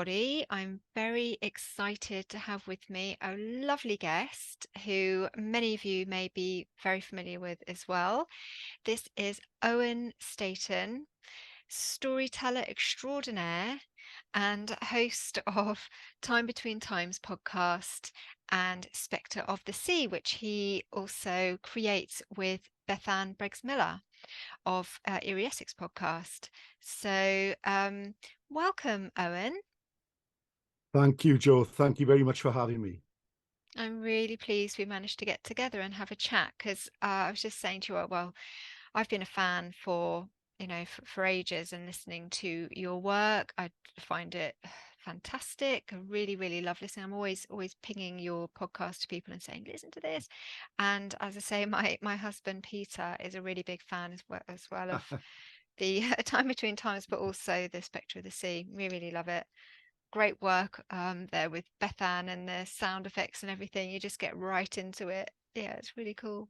everybody. I'm very excited to have with me a lovely guest who many of you may be very familiar with as well. This is Owen Staton, storyteller extraordinaire and host of Time Between Times podcast and Spectre of the Sea, which he also creates with Bethan Briggs-Miller of Erie Essex podcast. So welcome, Owen. Thank you, Joe. Thank you very much for having me. I'm really pleased we managed to get together and have a chat because I was just saying to you, well, I've been a fan for, for ages and listening to your work. I find it fantastic. I really, really love listening. I'm always pinging your podcast to people and saying, listen to this. And as I say, my husband, Peter, is a really big fan as well of the Time Between Times, but also the Spectre of the Sea. We really love it. Great work there with Bethan and the sound effects and everything. You just get right into it. Yeah, it's really cool.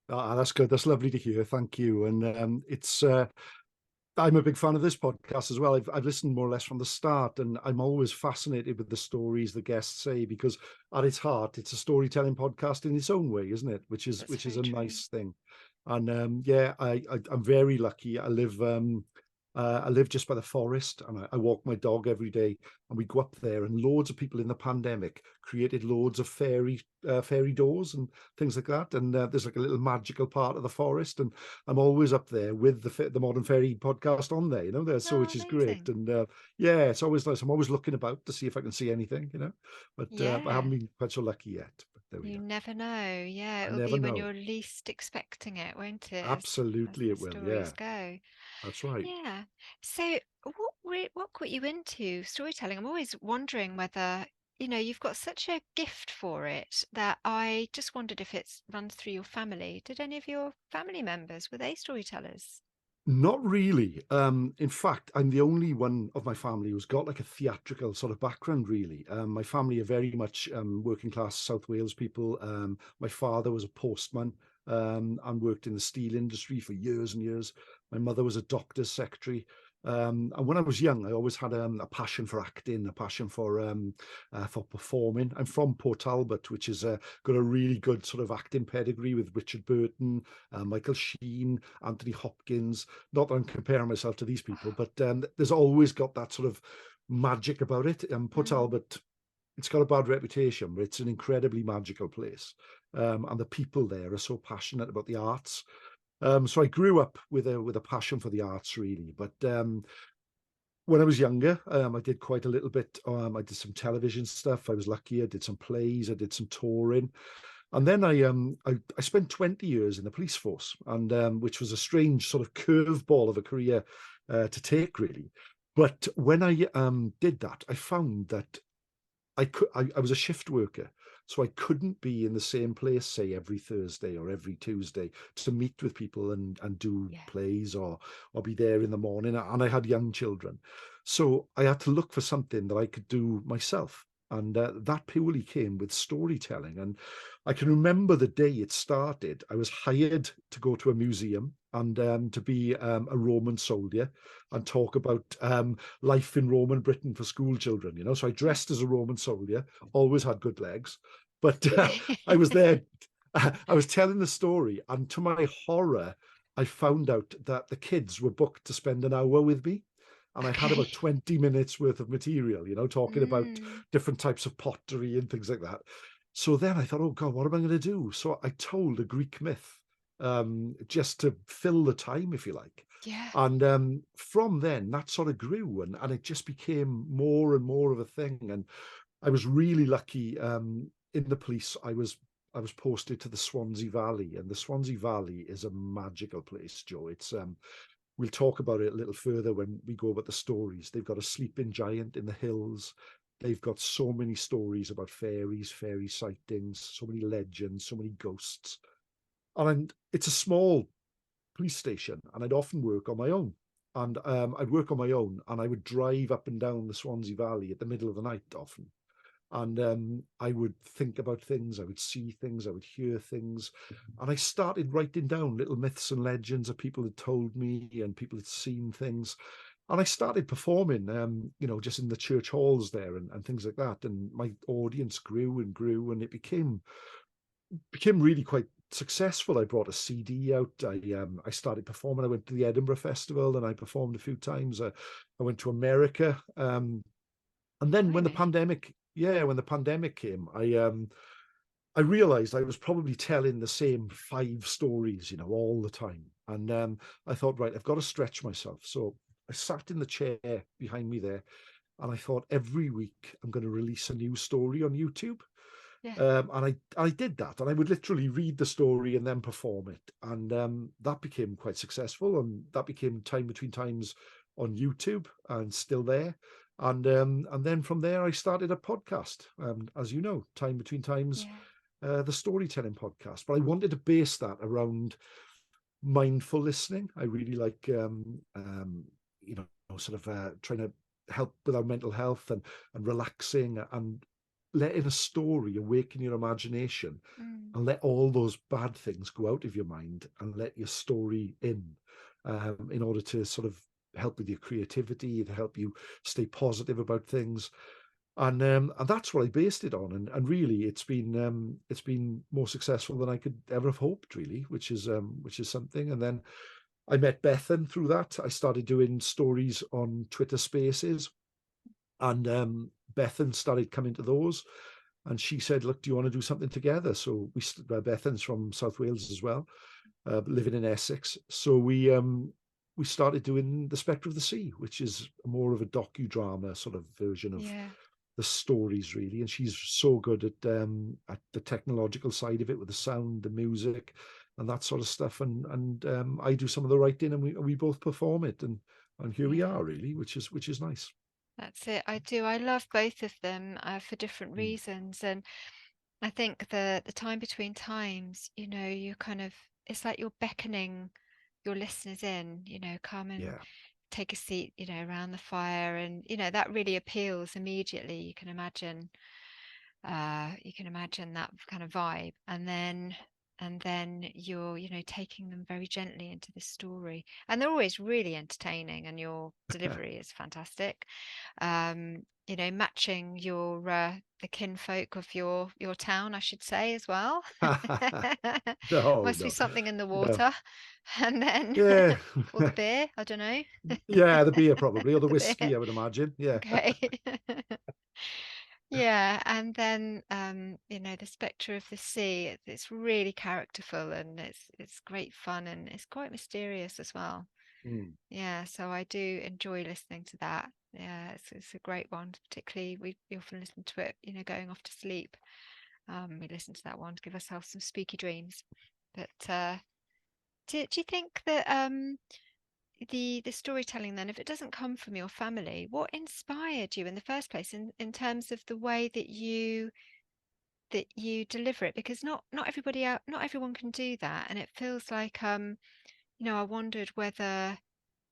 That's good. That's lovely to hear. Thank you. And I'm a big fan of this podcast as well. I've listened more or less from the start, and I'm always fascinated with the stories the guests say because at its heart, it's a storytelling podcast in its own way, isn't it? Which is That's very a true. nice thing. And I'm very lucky. I live just by the forest, and I walk my dog every day. And we go up there, and loads of people in the pandemic created loads of fairy doors and things like that. And there's like a little magical part of the forest, and I'm always up there with the Modern Fairy podcast on there, there, so Oh, which is great. amazing. And yeah, it's always nice. I'm always looking about to see if I can see anything, but I Yeah, haven't been quite so lucky yet. But there we you are. never know. Yeah, I it'll never be when know. you're least expecting it, won't it? As Absolutely, the it will. stories Yeah, go. that's right. Yeah. So what got you into storytelling? I'm always wondering whether, you've got such a gift for it that I just wondered if it runs through your family. Did any of your family members, were they storytellers? Not really. In fact, I'm the only one of my family who's got like a theatrical sort of background, really. My family are very much working class South Wales people. My father was a postman and worked in the steel industry for years and years. My mother was a doctor's secretary. And when I was young, I always had a passion for acting, a passion for performing. I'm from Port Talbot, which is got a really good sort of acting pedigree with Richard Burton, Michael Sheen, Anthony Hopkins. Not that I'm comparing myself to these people, but there's always got that sort of magic about it. Port Mm. Talbot, it's got a bad reputation, but it's an incredibly magical place. And the people there are so passionate about the arts. So I grew up with a passion for the arts, really. But when I was younger, I did quite a little bit. I did some television stuff. I was lucky. I did some plays. I did some touring. And then I spent 20 years in the police force, and which was a strange sort of curveball of a career to take, really. But when I did that, I found that I was a shift worker, so I couldn't be in the same place, say every Thursday or every Tuesday, to meet with people and do Yeah. plays or be there in the morning. And I had young children, so I had to look for something that I could do myself. And that purely came with storytelling. And I can remember the day it started. I was hired to go to a museum and to be a Roman soldier and talk about life in Roman Britain for school children. So I dressed as a Roman soldier, always had good legs, but I was there. I was telling the story, and to my horror, I found out that the kids were booked to spend an hour with me. And I had Okay. about 20 minutes worth of material, talking about Mm. different types of pottery and things like that. So then I thought, oh God, what am I going to do? So I told a Greek myth just to fill the time, if you like. Yeah. And from then, that sort of grew, and it just became more and more of a thing. And I was really lucky. In the police, I was posted to the Swansea Valley, and the Swansea Valley is a magical place, Joe. It's we'll talk about it a little further when we go about the stories. They've got a sleeping giant in the hills. They've got so many stories about fairies, fairy sightings, so many legends, so many ghosts. And it's a small police station, and I'd often work on my own. And I'd work on my own, and I would drive up and down the Swansea Valley at the middle of the night often. And I would think about things, I would see things, I would hear things. And I started writing down little myths and legends that people had told me and people had seen things. And I started performing, just in the church halls there and things like that. And my audience grew and grew, and it became really quite successful. I brought a CD out. I started performing. I went to the Edinburgh Festival and I performed a few times. I went to America. And then when the Blimey. pandemic, when the pandemic came, I realized I was probably telling the same 5 stories, all the time. And I thought, right, I've got to stretch myself. So I sat in the chair behind me there, and I thought every week I'm going to release a new story on YouTube. Yeah. And I did that, and I would literally read the story and then perform it, and that became quite successful, and that became Time Between Times on YouTube, and still there. And then from there, I started a podcast, as you know, Time Between Times, Yeah. the storytelling podcast. But I wanted to base that around mindful listening. I really like, sort of trying to help with our mental health and relaxing and letting a story awaken your imagination Mm. and let all those bad things go out of your mind and let your story in order to sort of help with your creativity, to help you stay positive about things. And that's what I based it on, and really it's been more successful than I could ever have hoped, really, which is something. And then I met Bethan through that. I started doing stories on Twitter Spaces, and Bethan started coming to those, and she said, "Look, do you want to do something together?" So Bethan's from South Wales as well, living in Essex. So we started doing the Spectre of the Sea, which is more of a docudrama sort of version of Yeah. the stories, really. And she's so good at the technological side of it, with the sound, the music, and that sort of stuff. And I do some of the writing, and we both perform it, and here we Yeah. are, really, which is nice. That's it. I do. I love both of them for different Mm. reasons, and I think the time between times, you kind of it's like you're beckoning your listeners in, come and Yeah. take a seat, around the fire, and that really appeals immediately. You can imagine that kind of vibe, and then you're taking them very gently into the story, and they're always really entertaining, and your delivery is fantastic. Matching the kinfolk of your town, I should say, as well. No, Must be no, something in the no. water, and then Yeah. or the beer, I don't know. Yeah, the beer probably, or the The beer. whiskey, I would imagine. Yeah. Okay. Yeah, and then the Spectre of the Sea. It's really characterful, and it's great fun, and it's quite mysterious as well. Mm. Yeah, so I do enjoy listening to that. Yeah, it's a great one. Particularly, we often listen to it, going off to sleep. We listen to that one to give ourselves some spooky dreams. But do you think that the storytelling then, if it doesn't come from your family, what inspired you in the first place in terms of the way that you deliver it? Because not everyone can do that, and it feels like I wondered whether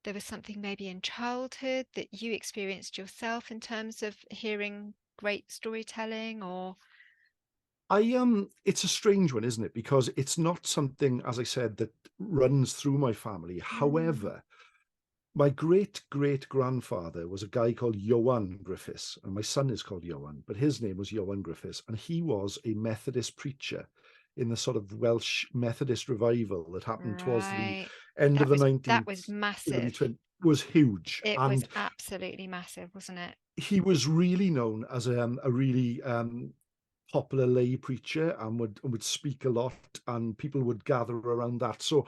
there was something maybe in childhood that you experienced yourself in terms of hearing great storytelling, or It's a strange one, isn't it? Because it's not something, as I said, that runs through my family. mm, However, my great great grandfather was a guy called Ioan Griffiths, and my son is called Ioan, but his name was Ioan Griffiths, and he was a Methodist preacher in the sort of Welsh Methodist revival that happened towards the right? end of That the was that 19th, was early massive. 20th, was huge. It was And absolutely massive, wasn't it? he was really known as a really popular lay preacher, and would speak a lot, and people would gather around that. So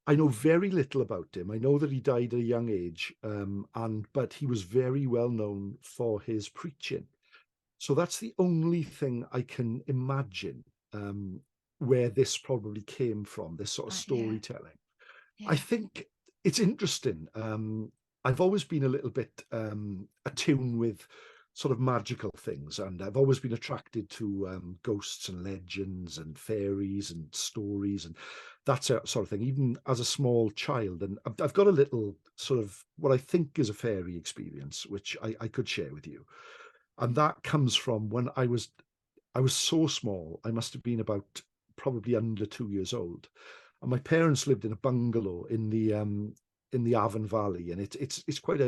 I know very little about him. I know that he died at a young age, but he was very well known for his preaching. So that's the only thing I can imagine, where this probably came from, this sort of Yeah, storytelling. I yeah. think it's interesting. I've always been a little bit attuned with sort of magical things, and I've always been attracted to ghosts and legends and fairies and stories and that sort of thing, even as a small child. And I've got a little sort of what I think is a fairy experience, which I could share with you. And that comes from when I was so small. I must have been about probably under 2 years old, and my parents lived in a bungalow in the Avon Valley, and it's quite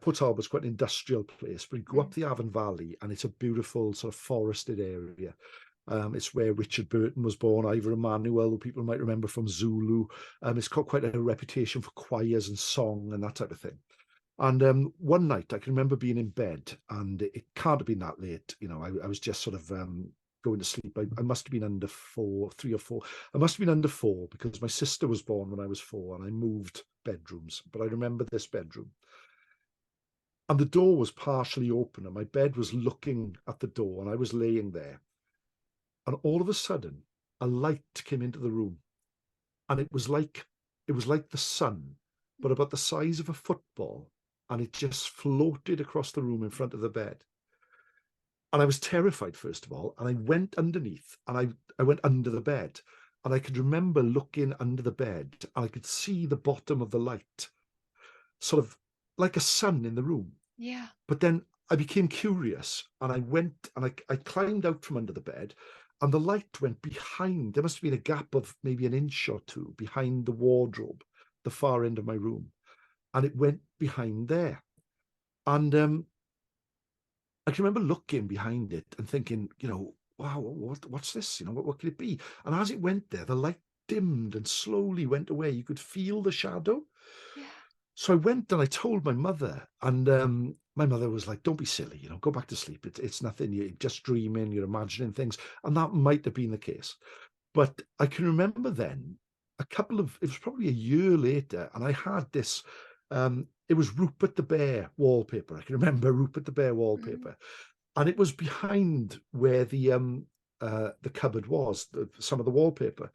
Port Talbot's quite an industrial place, but you go up the Avon Valley and it's a beautiful sort of forested area. It's where Richard Burton was born, Ivor Emmanuel, who people might remember from Zulu. It's got quite a reputation for choirs and song and that type of thing. And one night I can remember being in bed, and it can't have been that late. I was just sort of going to sleep. I must have been under 3 or 4. I must have been under 4 because my sister was born when I was 4 and I moved bedrooms. But I remember this bedroom. And the door was partially open and my bed was looking at the door and I was laying there. And all of a sudden, a light came into the room. And it was like the sun, but about the size of a football. And it just floated across the room in front of the bed. And I was terrified, first of all. And I went underneath and I went under the bed. And I could remember looking under the bed and I could see the bottom of the light, sort of like a sun in the room. Yeah. But then I became curious and I went and I climbed out from under the bed, and the light went behind. There must have been a gap of maybe an inch or two behind the wardrobe, the far end of my room. And it went behind there. And I can remember looking behind it and thinking, wow, what's this? What could it be? And as it went there, the light dimmed and slowly went away. You could feel the shadow. Yeah. So I went and I told my mother, and my mother was like, "Don't be silly, go back to sleep. It's nothing. You're just dreaming. You're imagining things." And that might have been the case. But I can remember then it was probably a year later, and I had this, it was Rupert the Bear wallpaper. I can remember Rupert the Bear wallpaper. And it was behind where the cupboard was, some of the wallpaper.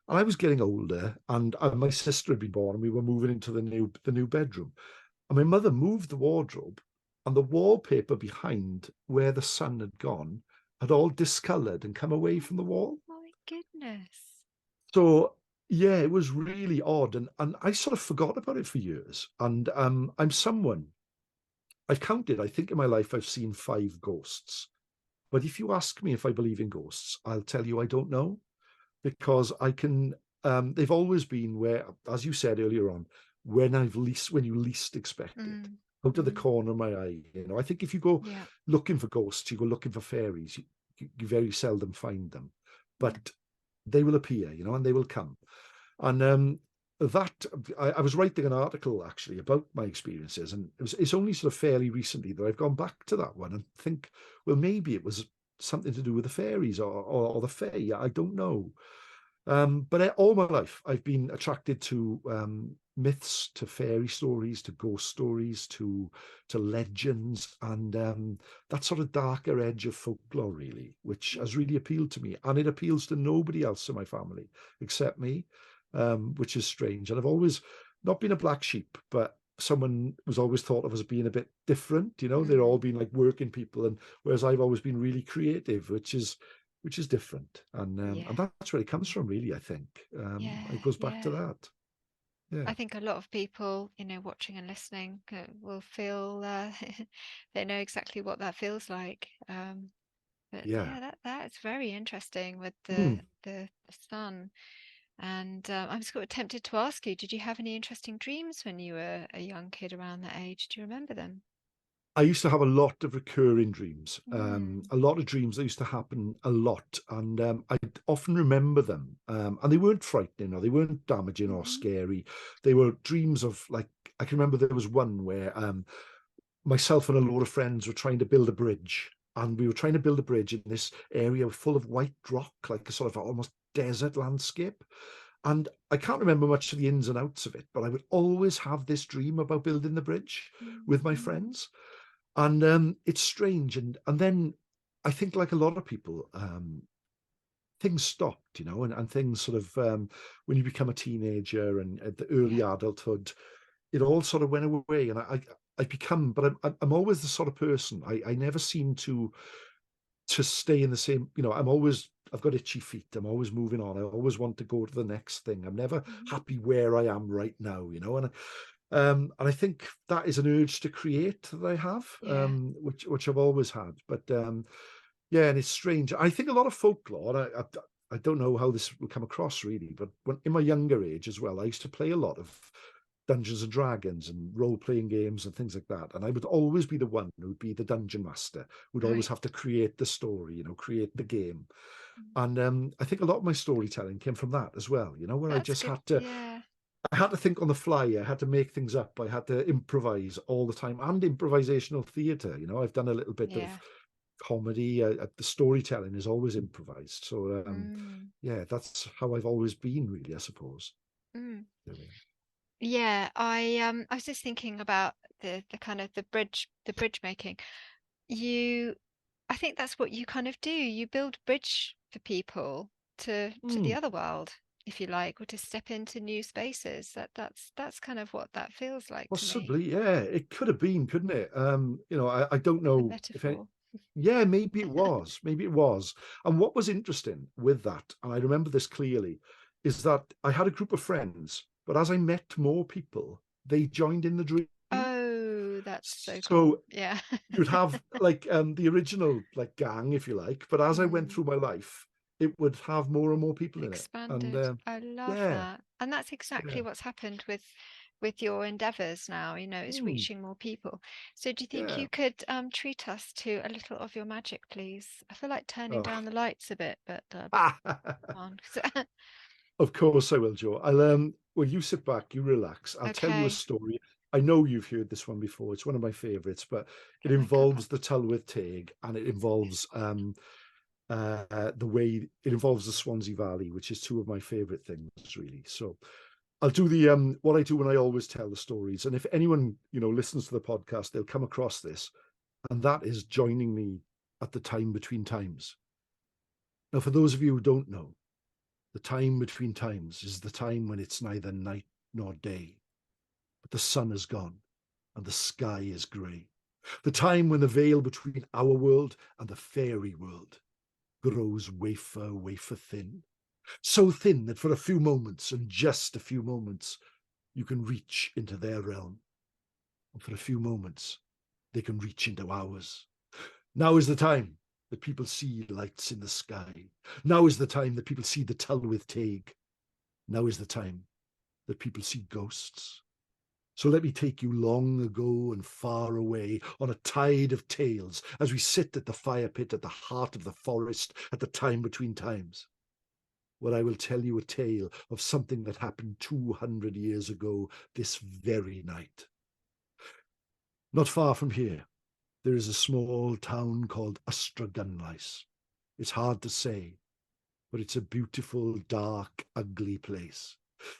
And I was getting older, and my sister had been born, and we were moving into the new bedroom. And my mother moved the wardrobe, and the wallpaper behind where the sun had gone had all discoloured and come away from the wall. Oh my goodness. So yeah, it was really odd, and I sort of forgot about it for years. And I'm someone, I've counted, I think in my life I've seen 5 ghosts. But if you ask me if I believe in ghosts, I'll tell you I don't know. Because they've always been where, as you said earlier on, when you least expect it, out of the corner of my eye. I think if you go looking for ghosts, you go looking for fairies, you very seldom find them, but they will appear, and they will come. And I was writing an article actually about my experiences, and it's only sort of fairly recently that I've gone back to that one and think, well, maybe it was something to do with the fairies or the Fae. I don't know. But all my life, I've been attracted to myths, to fairy stories, to ghost stories, to legends, and that sort of darker edge of folklore, really, which has really appealed to me. And it appeals to nobody else in my family except me, which is strange. And I've always not been a black sheep, but someone was always thought of as being a bit different. They're all been like working people, and whereas I've always been really creative, which is different, and that's where it comes from, really. I think it goes back to that. I think a lot of people, watching and listening, will feel they know exactly what that feels like. But that's very interesting with the sun. And I'm sort of tempted to ask you, did you have any interesting dreams when you were a young kid around that age? Do you remember them? I used to have a lot of recurring dreams, a lot of dreams that used to happen a lot, and I often remember them, and they weren't frightening or they weren't damaging or scary. They were dreams of, like, I can remember there was one where myself and a load of friends were trying to build a bridge, and we were trying to build a bridge in this area full of white rock, like a sort of almost desert landscape. And I can't remember much of the ins and outs of it, but I would always have this dream about building the bridge with my friends. And it's strange. And then I think, like a lot of people, things stopped, and things sort of, when you become a teenager and at the early adulthood, it all sort of went away. And I become, but I'm always the sort of person, I never seem to stay in the same, I've got itchy feet. I'm always moving on. I always want to go to the next thing. I'm never happy where I am right now, and I think that is an urge to create that I have, which I've always had. But and it's strange. I think a lot of folklore, I don't know how this will come across really, but in my younger age as well, I used to play a lot of Dungeons and Dragons and role-playing games and things like that. And I would always be the one who'd be the dungeon master, who'd always Right. have to create the story, create the game. Mm. And I think a lot of my storytelling came from that as well, where I That's just good. had to, Yeah. I had to think on the fly. I had to make things up. I had to improvise all the time, and improvisational theatre. I've done a little bit of Yeah. comedy. The storytelling is always improvised. So Mm. yeah, that's how I've always been, really, I suppose. Mm. There we are. Yeah, I was just thinking about the kind of the bridge making. You I think that's what you kind of do. You build bridge for people to the Hmm. other world, if you like, or to step into new spaces. That's kind of what that feels like to me. Possibly, yeah. It could have been, couldn't it? I don't A know if any, metaphor. yeah, maybe it was. Maybe it was. And what was interesting with that, and I remember this clearly, is that I had a group of friends, but as I met more people, they joined in the dream. Oh, that's so cool. So Yeah. you'd have like the original like gang, if you like, but as I went Mm. through my life, it would have more and more people in it. And Expanded. I love yeah, that. And that's exactly yeah. what's happened with your endeavors now, is Hmm, reaching more people. So do you think yeah. you could treat us to a little of your magic, please? I feel like turning Oh. down the lights a bit, but come on. Of course I will, Joe. Well, you sit back, you relax. I'll tell you a Okay. story. I know you've heard this one before. It's one of my favorites, but it Oh my God. involves the Tylwyth Teg, and it involves it involves the Swansea Valley, which is two of my favorite things, really. So I'll do the what I do when I always tell the stories. And if anyone, listens to the podcast, they'll come across this, and that is joining me at the time between times. Now, for those of you who don't know, the time between times is the time when it's neither night nor day, but the sun is gone and the sky is grey. The time when the veil between our world and the fairy world grows wafer, wafer thin. So thin that for a few moments, and just a few moments, you can reach into their realm. And for a few moments, they can reach into ours. Now is the time that people see lights in the sky. Now is the time that people see the Tylwyth Teg. Now is the time that people see ghosts. So let me take you long ago and far away on a tide of tales as we sit at the fire pit at the heart of the forest at the time between times, where I will tell you a tale of something that happened 200 years ago this very night. Not far from here, there is a small town called Gunlice. It's hard to say, but it's a beautiful, dark, ugly place.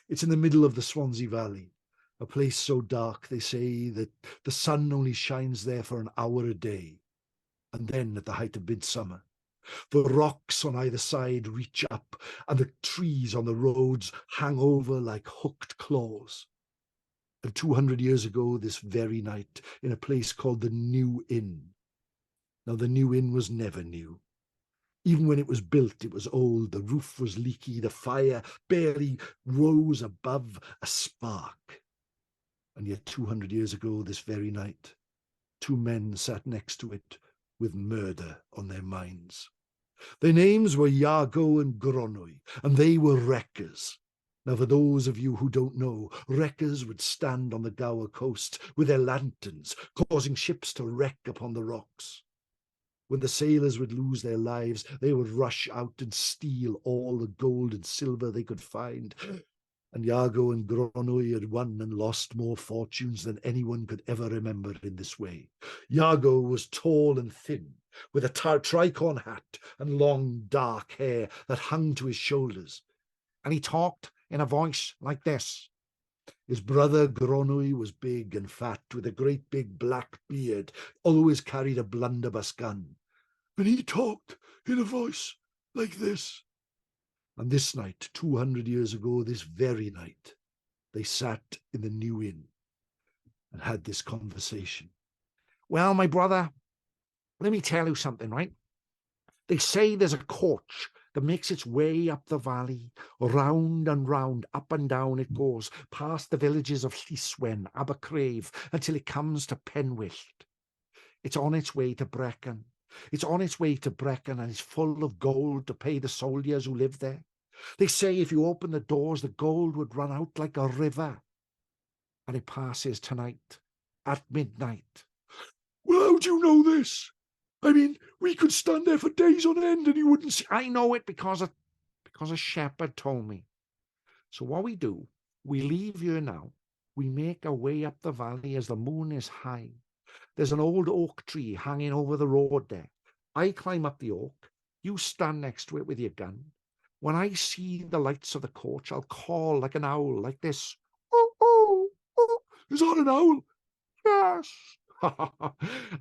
It's in the middle of the Swansea Valley, a place so dark they say that the sun only shines there for an hour a day, and then at the height of midsummer. The rocks on either side reach up, and the trees on the roads hang over like hooked claws. And 200 years ago, this very night, in a place called the New Inn. Now, the New Inn was never new. Even when it was built, it was old. The roof was leaky. The fire barely rose above a spark. And yet 200 years ago, this very night, two men sat next to it with murder on their minds. Their names were Iago and Gronwy, and they were wreckers. Now, for those of you who don't know, wreckers would stand on the Gower coast with their lanterns, causing ships to wreck upon the rocks. When the sailors would lose their lives, they would rush out and steal all the gold and silver they could find. And Iago and Gronwy had won and lost more fortunes than anyone could ever remember in this way. Iago was tall and thin, with a tricorn hat and long dark hair that hung to his shoulders. And he talked in a voice like this. His brother Gronwy was big and fat, with a great big black beard, always carried a blunderbuss gun. And he talked in a voice like this. And this night, 200 years ago, this very night, they sat in the New Inn and had this conversation. Well, my brother, let me tell you something, right? They say there's a coach that makes its way up the valley, round and round, up and down it goes, past the villages of Llyswen, Abercrave, until it comes to Penwyllt. It's on its way to Brecon. It's on its way to Brecon, and it's full of gold to pay the soldiers who live there. They say if you open the doors, the gold would run out like a river. and it passes tonight at midnight." "Well, how do you know this? I mean, we could stand there for days on end and you wouldn't see." "I know it because a shepherd told me. So what we do, we leave here now. We make our way up the valley as the moon is high. There's an old oak tree hanging over the road there. I climb up the oak. You stand next to it with your gun. When I see the lights of the coach, I'll call like an owl, like this. Oh, oh, oh. Is that an owl? Yes."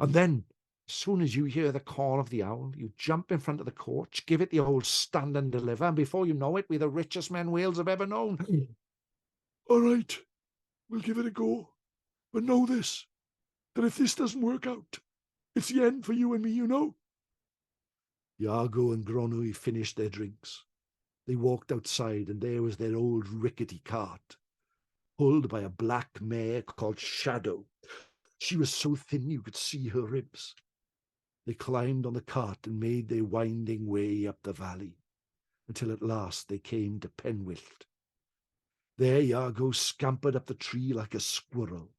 And then, as soon as you hear the call of the owl, you jump in front of the coach, give it the old stand and deliver, and before you know it, we're the richest men Wales have ever known. "All right, we'll give it a go. But know this, that if this doesn't work out, it's the end for you and me, you know." Iago and Gronwy finished their drinks. They walked outside, and there was their old rickety cart, pulled by a black mare called Shadow. She was so thin you could see her ribs. They climbed on the cart and made their winding way up the valley, until at last they came to Penwyllt. There Iago scampered up the tree like a squirrel,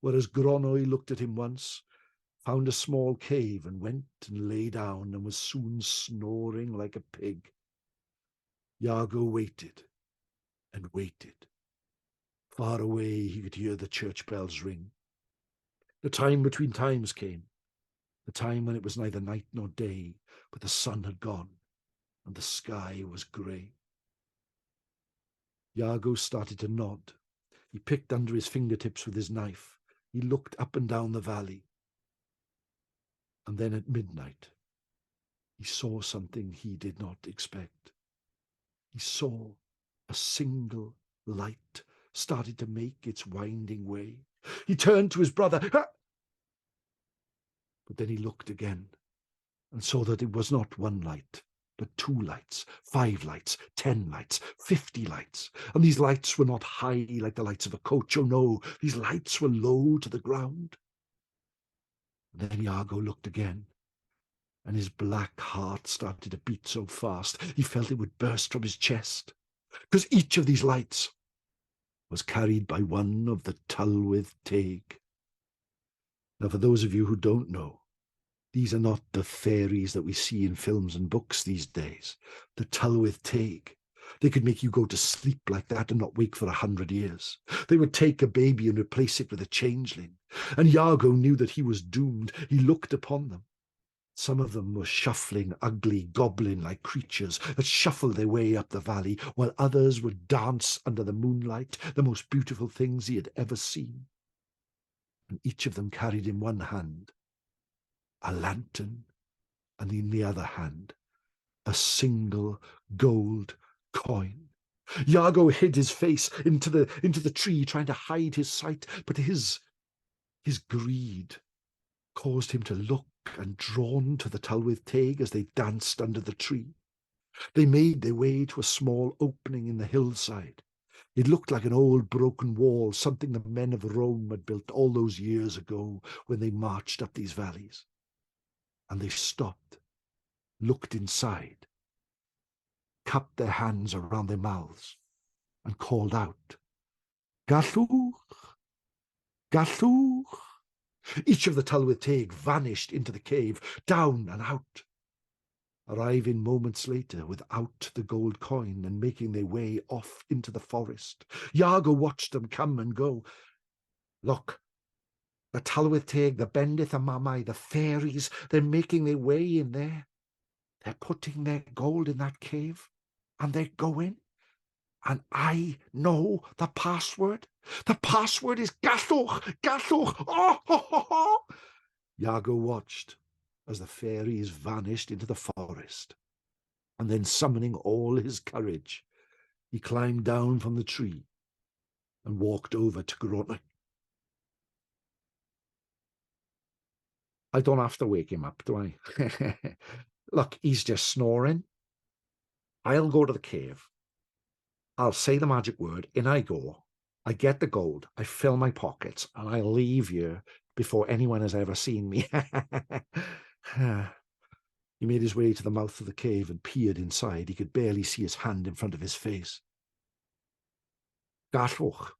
whereas Gronwy looked at him once, found a small cave, and went and lay down, and was soon snoring like a pig. Iago waited and waited. Far away he could hear the church bells ring. The time between times came, the time when it was neither night nor day, but the sun had gone, and the sky was grey. Iago started to nod. He picked under his fingertips with his knife. He looked up and down the valley. And then at midnight, he saw something he did not expect. He saw a single light started to make its winding way. He turned to his brother. "Ah!" But then he looked again and saw that it was not one light, but 2 lights, 5 lights, 10 lights, 50 lights. And these lights were not high like the lights of a coach. Oh no, these lights were low to the ground. And then Iago looked again, and his black heart started to beat so fast he felt it would burst from his chest, because each of these lights was carried by one of the Tylwyth Teg. Now, for those of you who don't know, these are not the fairies that we see in films and books these days. The Tylwyth Teg. They could make you go to sleep like that and not wake for 100 years. They would take a baby and replace it with a changeling. And Iago knew that he was doomed. He looked upon them. Some of them were shuffling, ugly, goblin-like creatures that shuffled their way up the valley, while others would dance under the moonlight, the most beautiful things he had ever seen. And each of them carried in one hand a lantern, and in the other hand a single gold coin. Iago hid his face into the tree, trying to hide his sight, but his greed caused him to look and drawn to the Tylwyth Teg as they danced under the tree. They made their way to a small opening in the hillside. It looked like an old broken wall, something the men of Rome had built all those years ago when they marched up these valleys. And they stopped, looked inside, cupped their hands around their mouths, and called out, "Gallwch! Gallwch!" Each of the Tylwyth Teg vanished into the cave, down and out, arriving moments later without the gold coin and making their way off into the forest. Iago watched them come and go. "Look, the Tylwyth Teg, the Bendith and Mamai, the fairies, they're making their way in there. They're putting their gold in that cave, and they're going. And I know the password. The password is Gallwch, Gallwch. Oh, ho, ho, ho." Iago watched as the fairies vanished into the forest, and then summoning all his courage, he climbed down from the tree and walked over to Gronwy. I don't have to wake him up, do I? Look, he's just snoring. I'll go to the cave. I'll say the magic word, in I go. I get the gold, I fill my pockets, and I leave here before anyone has ever seen me. He made his way to the mouth of the cave and peered inside. He could barely see his hand in front of his face. "Gallwch,"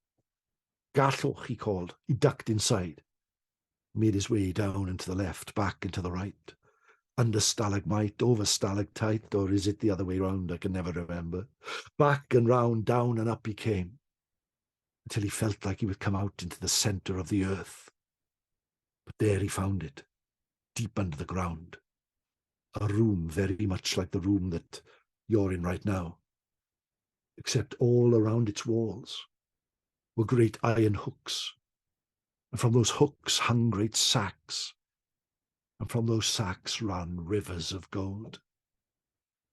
Gallwch, he called. He ducked inside, made his way down and to the left, back and to the right, under stalagmite, over stalactite, or is it the other way round? I can never remember. Back and round, down and up he came, until he felt like he would come out into the centre of the earth. But there he found it, deep under the ground. A room very much like the room that you're in right now, except all around its walls were great iron hooks, and from those hooks hung great sacks, and from those sacks ran rivers of gold.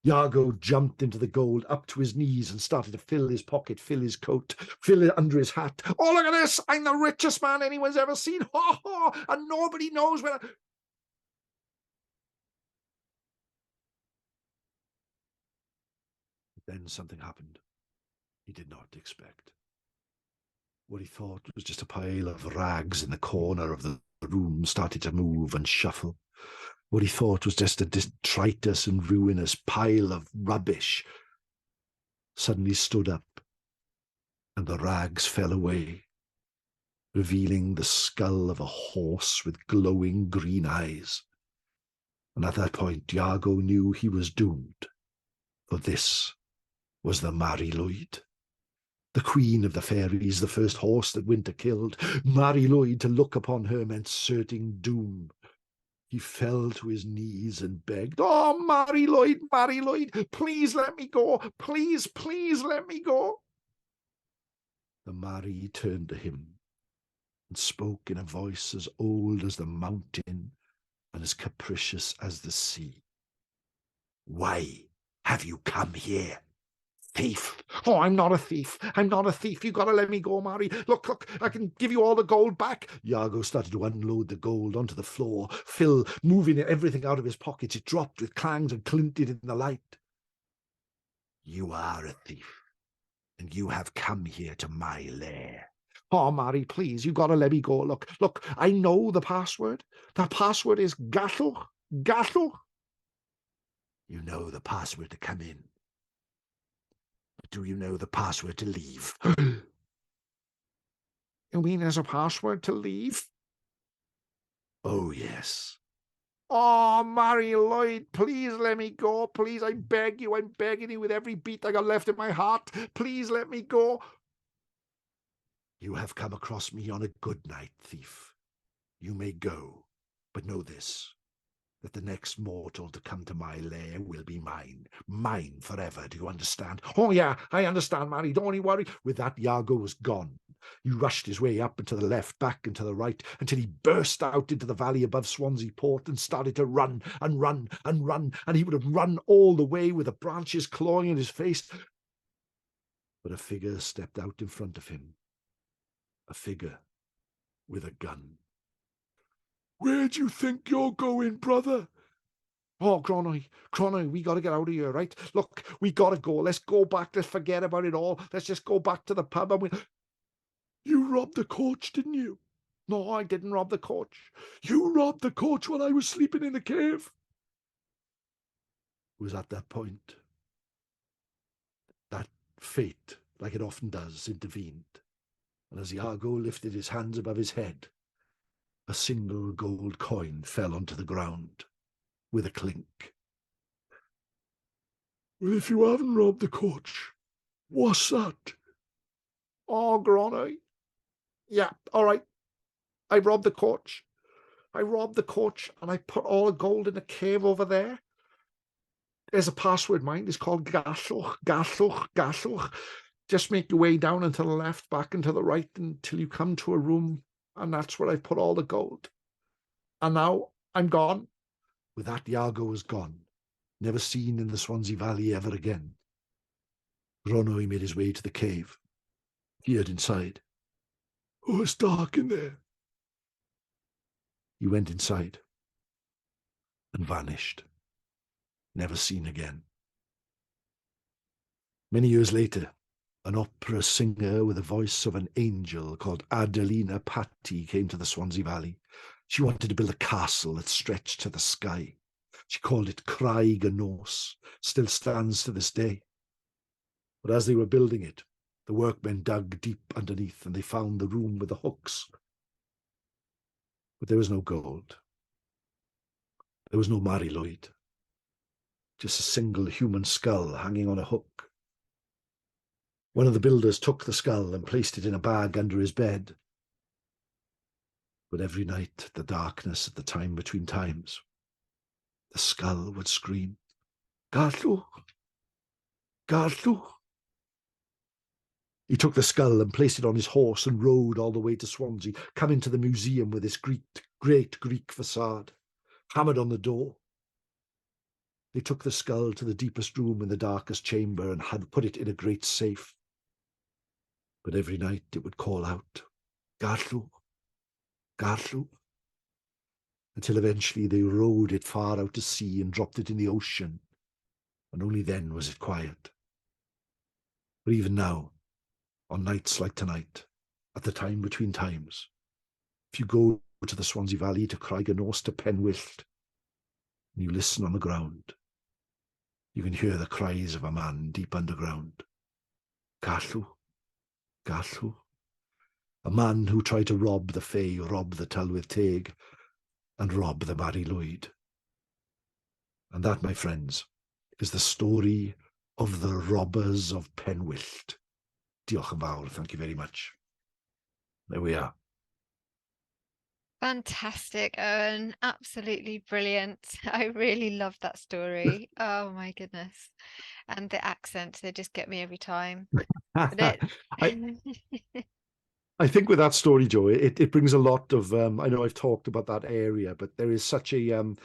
Iago jumped into the gold up to his knees and started to fill his pocket, fill his coat, fill it under his hat. Oh, look at this! I'm the richest man anyone's ever seen! Ha ha! And nobody knows where. Then something happened he did not expect. What he thought was just a pile of rags in the corner of the room started to move and shuffle. What he thought was just a detritus and ruinous pile of rubbish suddenly stood up, and the rags fell away, revealing the skull of a horse with glowing green eyes. And at that point, Iago knew he was doomed, for this was the Mari Lwyd, the queen of the fairies, the first horse that winter killed. Mari Lwyd, to look upon her meant certain doom. He fell to his knees and begged, "Oh, Mari Lwyd, please let me go. Please, please let me go." The Mari turned to him and spoke in a voice as old as the mountain and as capricious as the sea. "Why have you come here? Thief." "Oh, I'm not a thief. I'm not a thief. You got to let me go, Mari. Look, I can give you all the gold back." Iago started to unload the gold onto the floor. Phil, moving everything out of his pockets, it dropped with clangs and glinted in the light. "You are a thief, and you have come here to my lair." "Oh, Mari, please, you got to let me go. Look, I know the password. The password is Gallwch. You know the password to come in. Do you know the password to leave?" "You mean there's a password to leave?" "Oh, yes." "Oh, Mari Lwyd, please let me go. Please, I beg you. I'm begging you with every beat I got left in my heart. Please let me go." "You have come across me on a good night, thief. You may go, but know this, that the next mortal to come to my lair will be mine. Mine forever, do you understand?" "Oh, yeah, I understand, Mari. Don't you worry." With that, Iago was gone. He rushed his way up and to the left, back and to the right, until he burst out into the valley above Swansea Port and started to run and run and run, and he would have run all the way with the branches clawing at his face. But a figure stepped out in front of him. A figure with a gun. "Where do you think you're going, brother?" "Oh, Cronoy, we got to get out of here, right? Look, we got to go. Let's go back. Let's forget about it all. Let's just go back to the pub and we..." "You robbed the coach, didn't you?" "No, I didn't rob the coach." "You robbed the coach while I was sleeping in the cave." It was at that point that fate, like it often does, intervened. And as Iago lifted his hands above his head, a single gold coin fell onto the ground with a clink. "Well, if you haven't robbed the coach, what's that?" "Oh, Gronwy. Yeah, all right. I robbed the coach. And I put all the gold in the cave over there. There's a password, mind. It's called Gallwch. Just make your way down and to the left, back and to the right until you come to a room, and that's where I put all the gold. And now I'm gone." With that, Iago was gone, never seen in the Swansea Valley ever again. Gronwy made his way to the cave, peered inside. "Oh, it's dark in there." He went inside and vanished, never seen again. Many years later, an opera singer with the voice of an angel called Adelina Patti came to the Swansea Valley. She wanted to build a castle that stretched to the sky. She called it Craig y Nos, still stands to this day. But as they were building it, The workmen dug deep underneath and they found the room with the hooks. But there was no gold. There was no Mari Lwyd. Just a single human skull hanging on a hook. One of the builders took the skull and placed it in a bag under his bed. But every night, the darkness at the time between times, the skull would scream, Garlw! Garlw! He took the skull and placed it on his horse and rode all the way to Swansea, coming to the museum with its great Greek facade, hammered on the door. They took the skull to the deepest room in the darkest chamber and had put it in a great safe. But every night it would call out, Garlw! Garlw! Until eventually they rowed it far out to sea and dropped it in the ocean, and only then was it quiet. But even now, on nights like tonight, at the time between times, if you go to the Swansea Valley to Craigenors to Penwyllt, and you listen on the ground, you can hear the cries of a man deep underground. Garlw, Garlw. A man who tried to rob the Fae, rob the Tylwyth Teg, and rob the Mari Lwyd. And that, my friends, is the story of the robbers of Penwyllt. Diolch yn fawr. Thank you very much. There we are. Fantastic, Owen. Absolutely brilliant. I really love that story. Oh my goodness. And the accent, they just get me every time. But I think with that story, Joe, it brings a lot of. I know I've talked about that area, but there is such a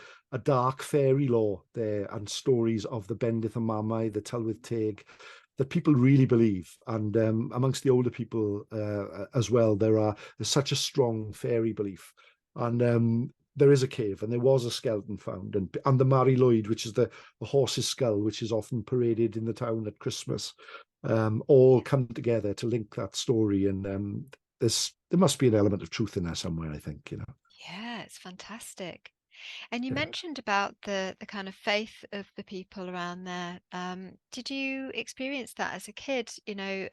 dark fairy lore there and stories of the Bendith and Mamai, the Tylwyth Teg, that people really believe. And amongst the older people as well, there's such a strong fairy belief. And there is a cave, and there was a skeleton found, and the Mari Lwyd, which is the horse's skull, which is often paraded in the town at Christmas, all come together to link that story. And there must be an element of truth in there somewhere, I think, you know. yeah, it's fantastic. And you Yeah. mentioned about the kind of faith of the people around there. Did you experience that as a kid? You know,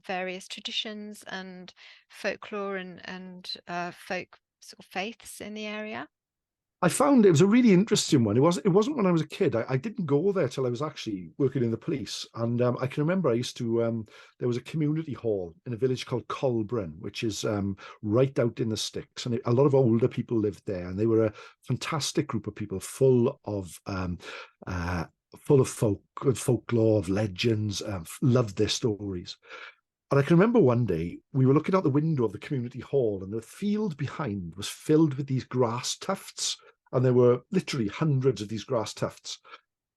various traditions and folklore and folk sort of faiths in the area? I found it was a really interesting one. It wasn't when I was a kid. I didn't go there till I was actually working in the police. And I can remember I used to, there was a community hall in a village called Colbrun, which is right out in the sticks. And a lot of older people lived there. And they were a fantastic group of people full of folklore, of legends, loved their stories. And I can remember one day we were looking out the window of the community hall, and the field behind was filled with these grass tufts. And there were literally hundreds of these grass tufts.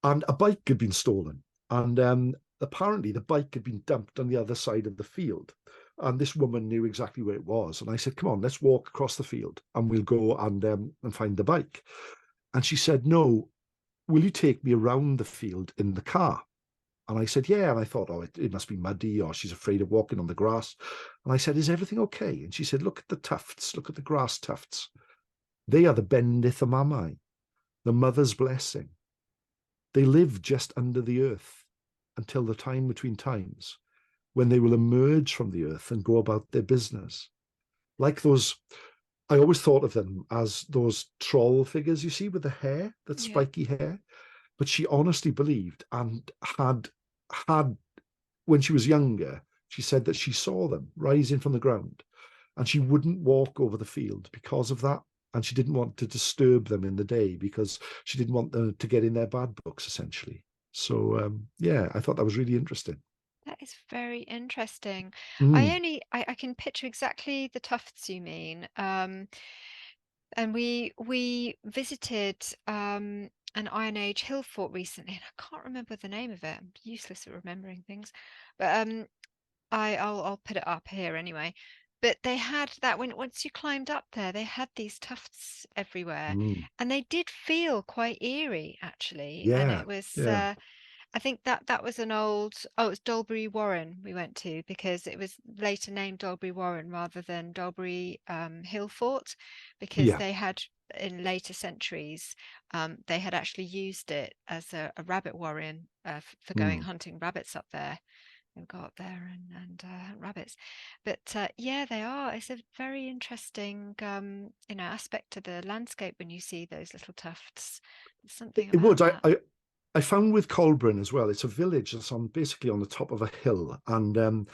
And a bike had been stolen. And apparently the bike had been dumped on the other side of the field. And this woman knew exactly where it was. And I said, come on, let's walk across the field and we'll go and find the bike. And she said, no, will you take me around the field in the car? And I said, yeah. And I thought, oh, it must be muddy, or she's afraid of walking on the grass. And I said, is everything okay? And she said, look at the tufts, look at the grass tufts. They are the Bendith y Mamau, the mother's blessing. They live just under the earth until the time between times, when they will emerge from the earth and go about their business. Like those, I always thought of them as those troll figures you see with the hair, that Yeah. spiky hair. But she honestly believed and had when she was younger, she said that she saw them rising from the ground, and she wouldn't walk over the field because of that. And she didn't want to disturb them in the day because she didn't want them to get in their bad books, essentially. So, yeah, I thought that was really interesting. That is very interesting. Mm. I can picture exactly the tufts you mean. And we visited an Iron Age hill fort recently, and I can't remember the name of it. I'm useless at remembering things, but I'll put it up here anyway. But they had that when once you climbed up there, they had these tufts everywhere, Mm. and they did feel quite eerie actually. And Yeah, it was yeah. I think that was an old, oh, it's Dolbury Warren we went to, because it was later named Dolbury Warren rather than Dolbury Hill Fort, because Yeah. they had in later centuries they had actually used it as a rabbit warren for going Mm. hunting rabbits up there. go up there and hunt rabbits. But yeah, they are. It's a very interesting aspect to the landscape when you see those little tufts. There's something It about would. that. I found with Colburn as well, it's a village that's basically on the top of a hill. And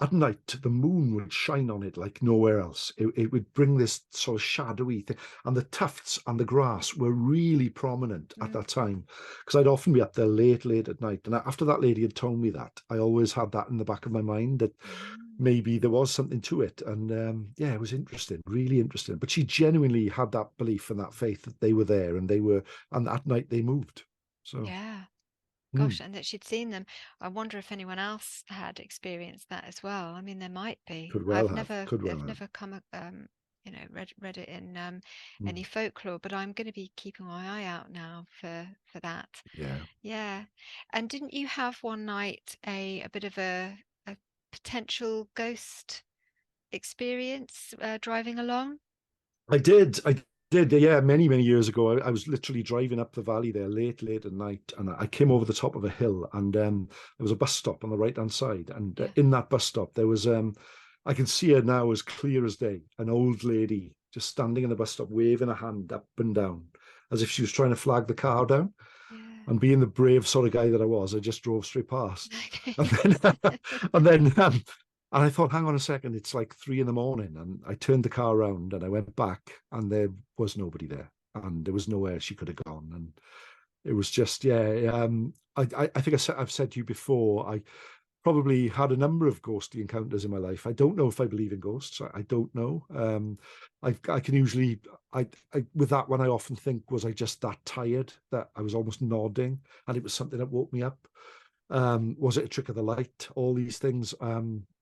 at night, the moon would shine on it like nowhere else. It would bring this sort of shadowy thing. And the tufts and the grass were really prominent at that time. Because I'd often be up there late at night. And after that lady had told me that, I always had that in the back of my mind that maybe there was something to it. And yeah, it was interesting, really interesting. But she genuinely had that belief and that faith that they were there and at night they moved. So, Yeah. Gosh, and that she'd seen them. I wonder if anyone else had experienced that as well. I mean, there might be. could well have, could well I've have. never come, read it in any Mm. folklore, but I'm going to be keeping my eye out now for that. Yeah. Yeah. And didn't you have one night a bit of a potential ghost experience driving along? I did. I did. Yeah, many years ago. I was literally driving up the valley there late at night, and I came over the top of a hill, and there was a bus stop on the right hand side, and Yeah. in that bus stop there was I can see her now as clear as day, an old lady just standing in the bus stop, waving a hand up and down, as if she was trying to flag the car down. Yeah. And being the brave sort of guy that I was, I just drove straight past. And Okay. then, and then, and I thought, hang on a second, it's like 3 a.m. And I turned the car around and I went back and there was nobody there. And there was nowhere she could have gone. And it was just, yeah. I think I've said to you before, I probably had a number of ghostly encounters in my life. I don't know if I believe in ghosts. I don't know. I can usually, with that one, I often think, was I just that tired that I was almost nodding and it was something that woke me up? Was it a trick of the light? All these things.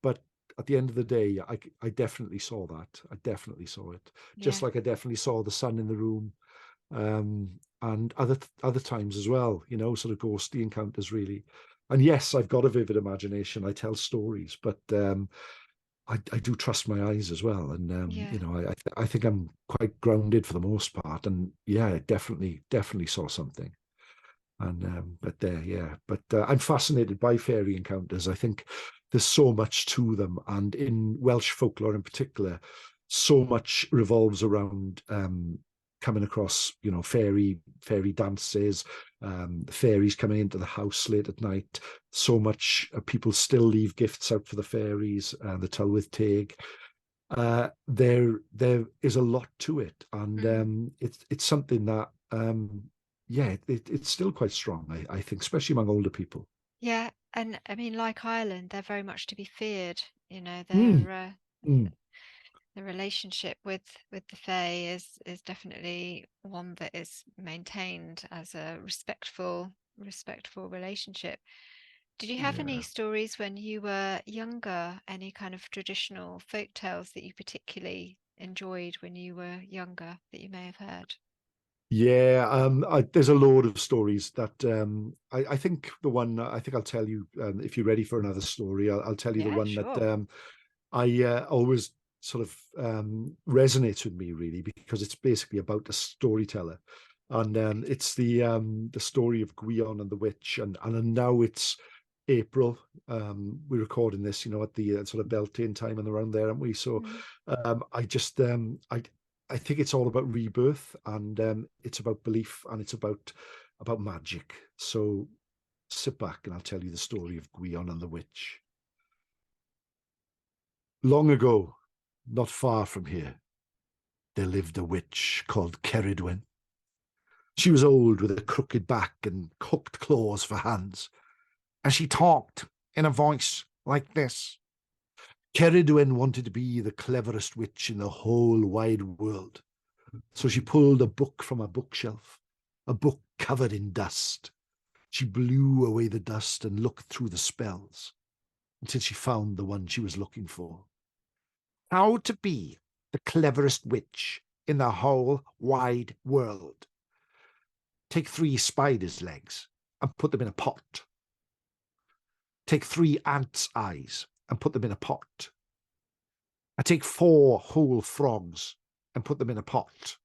But at the end of the day, I definitely saw that. I definitely saw it. Yeah. Just like I definitely saw the sun in the room. And other times as well, sort of ghostly encounters really. And yes, I've got a vivid imagination. I tell stories, but I do trust my eyes as well. And Yeah. I think I'm quite grounded for the most part. And yeah, I definitely saw something. And but there, yeah. But I'm fascinated by fairy encounters. I think there's so much to them, and in Welsh folklore in particular, so much revolves around coming across, fairy dances, fairies coming into the house late at night. So much people still leave gifts out for the fairies, the Tylwyth Teg. There is a lot to it, and it's something that yeah, it's still quite strong, I think, especially among older people. Yeah, and I mean, like Ireland, they're very much to be feared. Mm, mm, The relationship with the Fae is definitely one that is maintained as a respectful relationship. Did you have any yeah. stories when you were younger? Any kind of traditional folk tales that you particularly enjoyed when you were younger that you may have heard? Yeah, there's a load of stories that I think the one I think I'll tell you if you're ready for another story. I'll tell you the Yeah, one that sure. I always sort of resonates with me really because it's basically about a storyteller, and it's the story of Gwion and the witch, and now it's April. We're recording this, at the sort of Beltane time and around there, aren't we? So Mm. I just I think it's all about rebirth, and it's about belief, and it's about magic. So sit back and I'll tell you the story of Gwion and the witch. Long ago, not far from here, there lived a witch called Ceridwen. She was old with a crooked back and hooked claws for hands, and she talked in a voice like this. Ceridwen wanted to be the cleverest witch in the whole wide world, so she pulled a book from a bookshelf, a book covered in dust. She blew away the dust and looked through the spells until she found the one she was looking for. How to be the cleverest witch in the whole wide world. Take 3 spiders' legs and put them in a pot. Take 3 ants' eyes and put them in a pot. And take 4 whole frogs and put them in a pot.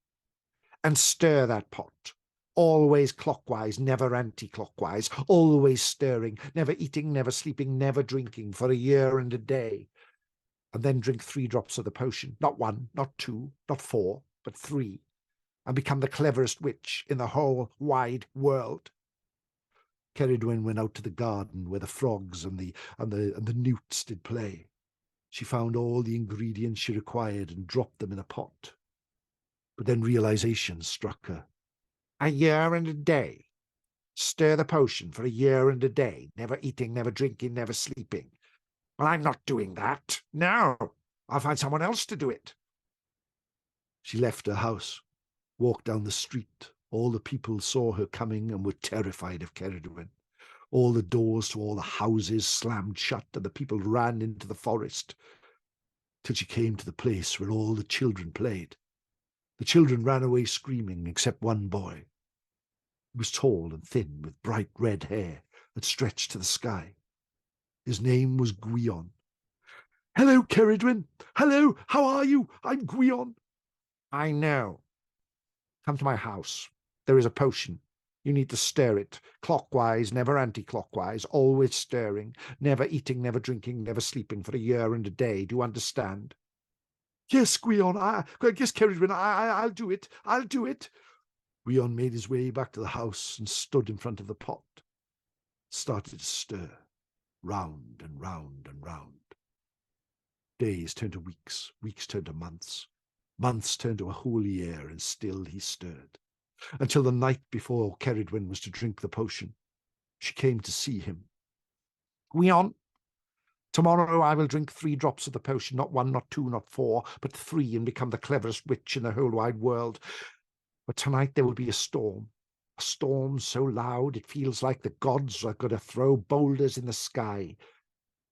And stir that pot always clockwise, never anti-clockwise, always stirring, never eating, never sleeping, never drinking for a year and a day. And then drink 3 drops of the potion, not 1, not 2, not 4, but 3, and become the cleverest witch in the whole wide world. Ceridwen went out to the garden where the frogs and the newts did play. She found all the ingredients she required and dropped them in a pot. But then realization struck her. A year and a day. Stir the potion for a year and a day, never eating, never drinking, never sleeping. Well, I'm not doing that. No, I'll find someone else to do it. She left her house, walked down the street. All the people saw her coming and were terrified of Ceridwen. All the doors to all the houses slammed shut, and the people ran into the forest, till she came to the place where all the children played. The children ran away screaming, except one boy. He was tall and thin, with bright red hair that stretched to the sky. His name was Gwion. "Hello, Ceridwen. Hello, how are you? I'm Gwion." "I know. Come to my house. There is a potion. You need to stir it, clockwise, never anti-clockwise, always stirring, never eating, never drinking, never sleeping for a year and a day. Do you understand?" "Yes, Gwion. Yes, Ceridwen, I'll do it. I'll do it." Gwion made his way back to the house and stood in front of the pot. Started to stir, round and round and round. Days turned to weeks, weeks turned to months, months turned to a whole year, and still he stirred. Until the night before Ceridwen was to drink the potion, she came to see him. "Gwion, tomorrow I will drink 3 drops of the potion, not 1, not 2, not 4, but 3, and become the cleverest witch in the whole wide world. But tonight there will be a storm so loud it feels like the gods are going to throw boulders in the sky.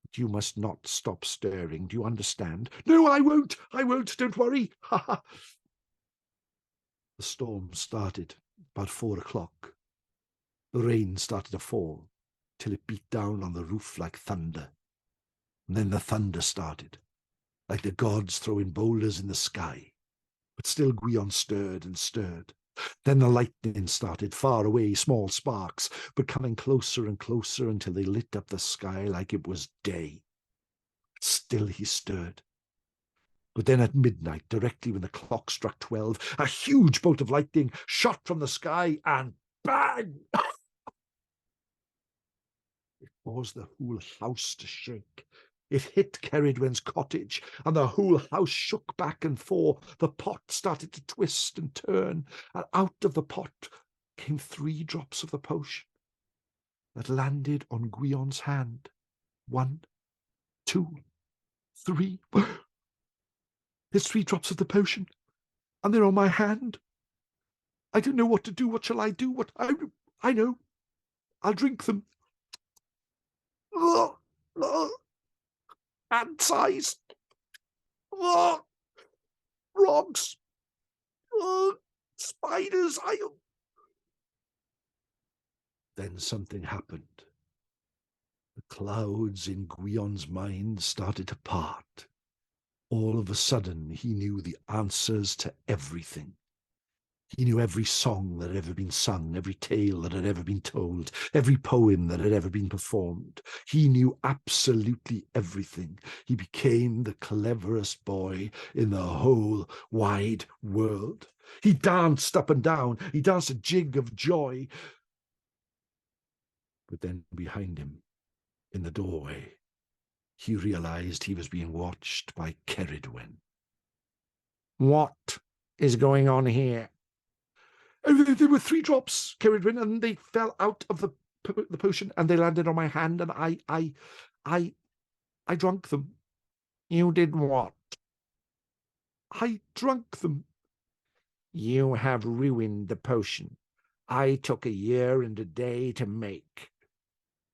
But you must not stop stirring. Do you understand?" "No, I won't. Don't worry." Ha ha. The storm started about 4 o'clock. The rain started to fall till it beat down on the roof like thunder. And then the thunder started, like the gods throwing boulders in the sky. But still Gwion stirred and stirred. Then the lightning started, far away, small sparks, but coming closer and closer until they lit up the sky like it was day. Still he stirred. But then at midnight, directly when the clock struck 12, a huge bolt of lightning shot from the sky and bang! It caused the whole house to shake. It hit Ceridwen's cottage, and the whole house shook back and forth. The pot started to twist and turn, and out of the pot came 3 drops of the potion that landed on Gwion's hand. 1, 2, 3. There's 3 drops of the potion, and they're on my hand. I don't know what to do. What shall I do? I know. I'll drink them. Hand-sized. Frogs. Spiders. Then something happened. The clouds in Gwion's mind started to part. All of a sudden, he knew the answers to everything. He knew every song that had ever been sung, every tale that had ever been told, every poem that had ever been performed. He knew absolutely everything. He became the cleverest boy in the whole wide world. He danced up and down. He danced a jig of joy. But then behind him, in the doorway, he realized he was being watched by Ceridwen. "What is going on here?" "Oh, there were 3 drops, Ceridwen, and they fell out of the potion, and they landed on my hand, and I drank them." "You did what?" "I drank them." "You have ruined the potion I took a year and a day to make.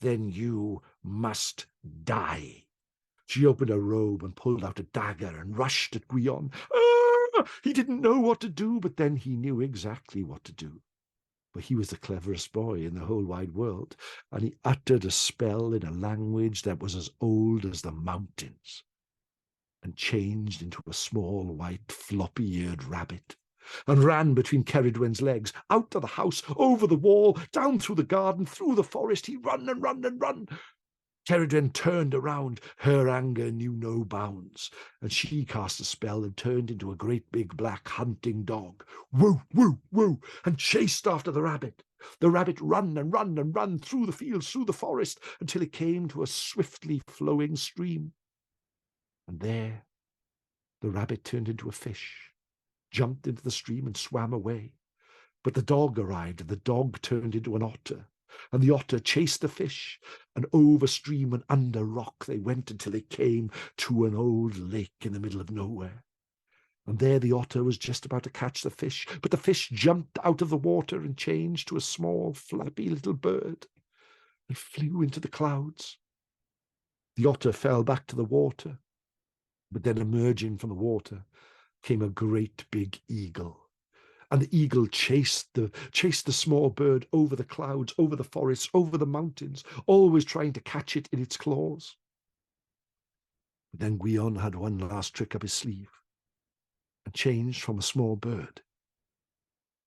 Then you must die." She opened her robe and pulled out a dagger and rushed at Gwion. He didn't know what to do, but then he knew exactly what to do. For he was the cleverest boy in the whole wide world, and he uttered a spell in a language that was as old as the mountains, and changed into a small white floppy-eared rabbit and ran between Ceridwen's legs, out of the house, over the wall, down through the garden, through the forest. He run and run and run. Ceridwen turned around. Her anger knew no bounds, and she cast a spell and turned into a great big black hunting dog. Woo, woo, woo, and chased after the rabbit. The rabbit ran and ran and ran through the fields, through the forest, until it came to a swiftly flowing stream. And there the rabbit turned into a fish, jumped into the stream and swam away. But the dog arrived, and the dog turned into an otter, and the otter chased the fish, and over stream and under rock they went until they came to an old lake in the middle of nowhere. And there the otter was just about to catch the fish, but the fish jumped out of the water and changed to a small, flappy little bird and flew into the clouds. The otter fell back to the water, but then emerging from the water came a great big eagle. And the eagle chased the small bird over the clouds, over the forests, over the mountains, always trying to catch it in its claws. But then Gwion had one last trick up his sleeve and changed from a small bird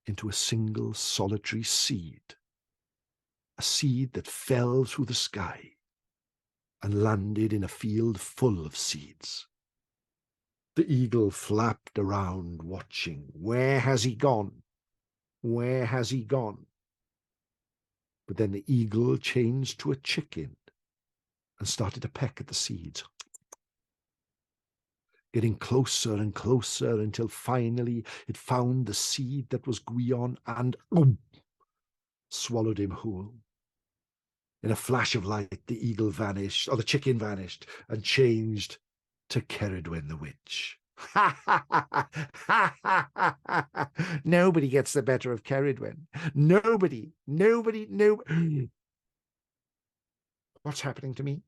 into a single solitary seed, a seed that fell through the sky and landed in a field full of seeds. The eagle flapped around, watching. Where has he gone? Where has he gone? But then the eagle changed to a chicken and started to peck at the seeds, getting closer and closer until finally it found the seed that was Gwion and swallowed him whole. In a flash of light, the eagle vanished, or the chicken vanished, and changed to Ceridwen the witch. Nobody gets the better of Ceridwen. Nobody. What's happening to me?